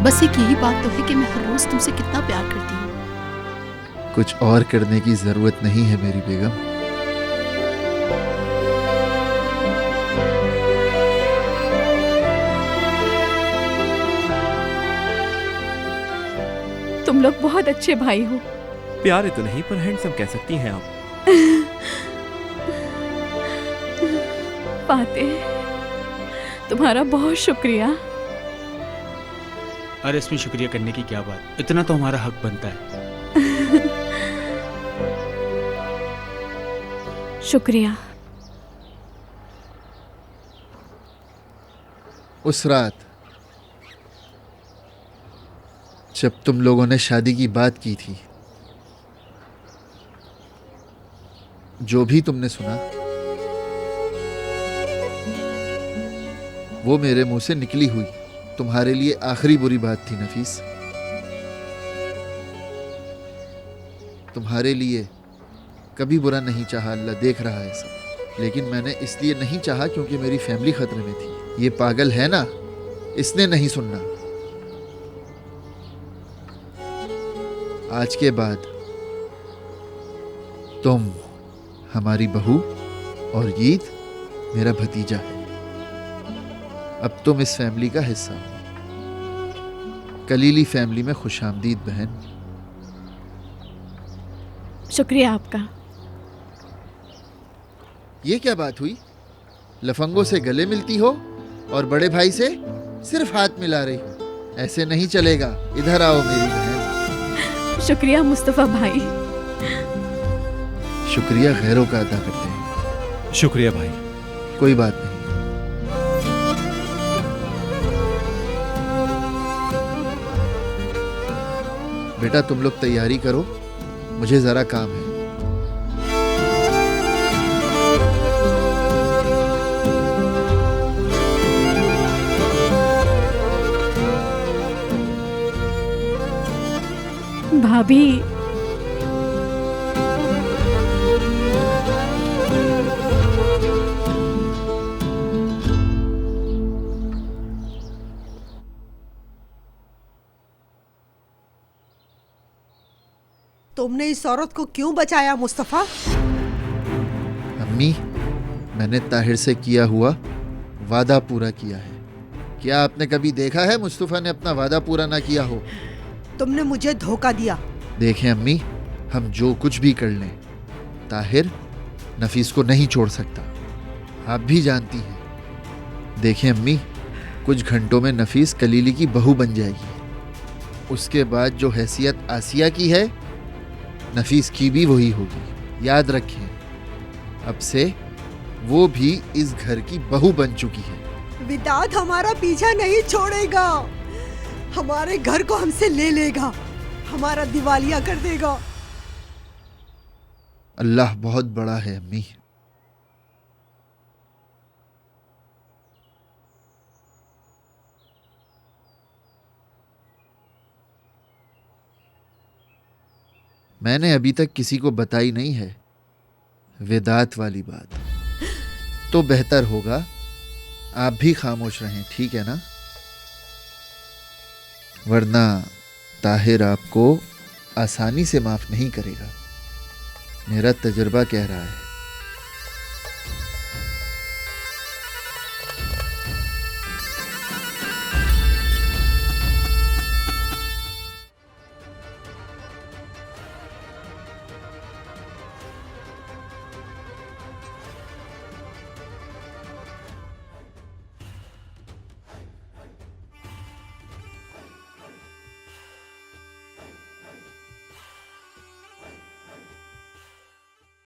बस एक यही बात तो है कि मैं हर रोज तुमसे कितना प्यार करती हूँ। कुछ और करने की जरूरत नहीं है मेरी बेगम। तुम लोग बहुत अच्छे भाई हो। प्यारे तो नहीं पर हैंडसम कह सकती हैं आप। फातेह, तुम्हारा बहुत शुक्रिया। अरे इसमें शुक्रिया करने की क्या बात, इतना तो हमारा हक बनता है। शुक्रिया। उस रात जब तुम लोगों ने शादी की बात की थी, जो भी तुमने सुना वो मेरे मुंह से निकली हुई तुम्हारे लिए आखिरी बुरी बात थी नफीस। तुम्हारे लिए कभी बुरा नहीं चाहा, अल्लाह देख रहा है सब। लेकिन मैंने इसलिए नहीं चाहा क्योंकि मेरी फैमिली खतरे में थी। ये पागल है ना, इसने नहीं सुनना। आज के बाद तुम हमारी बहू और ईद मेरा भतीजा है। अब तुम इस फैमिली का हिस्सा हो। कलीली फैमिली में खुशामदीद बहन। शुक्रिया आपका। ये क्या बात हुई? लफंगों से गले मिलती हो और बड़े भाई से सिर्फ हाथ मिला रही हो। ऐसे नहीं चलेगा। इधर आओ मेरी बहन। शुक्रिया मुस्तफा भाई। शुक्रिया गैरों का अदा करते हैं। शुक्रिया भाई। कोई बात नहीं। बेटा तुम लोग तैयारी करो, मुझे जरा काम है। भाभी, तुमने इस औरत को क्यों बचाया मुस्तफा? अम्मी, मैंने ताहिर से किया हुआ वादा पूरा किया है। क्या आपने कभी देखा है मुस्तफा ने अपना वादा पूरा ना किया हो? तुमने मुझे धोखा दिया। देखें अम्मी, हम जो कुछ भी कर लें, ताहिर नफीस को नहीं छोड़ सकता। आप भी जानती हैं। देखें अम्मी, कुछ घंटों में नफीस कलीली की बहू बन जाएगी। उसके बाद जो हैसियत आसिया की है, नफीस की भी वही होगी। याद रखें, अब से वो भी इस घर की बहू बन चुकी है। विदात हमारा पीछा नहीं छोड़ेगा। हमारे घर को हमसे ले लेगा, हमारा दिवालिया कर देगा। अल्लाह बहुत बड़ा है अम्मी। मैंने अभी तक किसी को बताई नहीं है विदात वाली बात, तो बेहतर होगा आप भी खामोश रहें, ठीक है ना? वरना ताहिर आपको आसानी से माफ नहीं करेगा। मेरा तजुर्बा कह रहा है।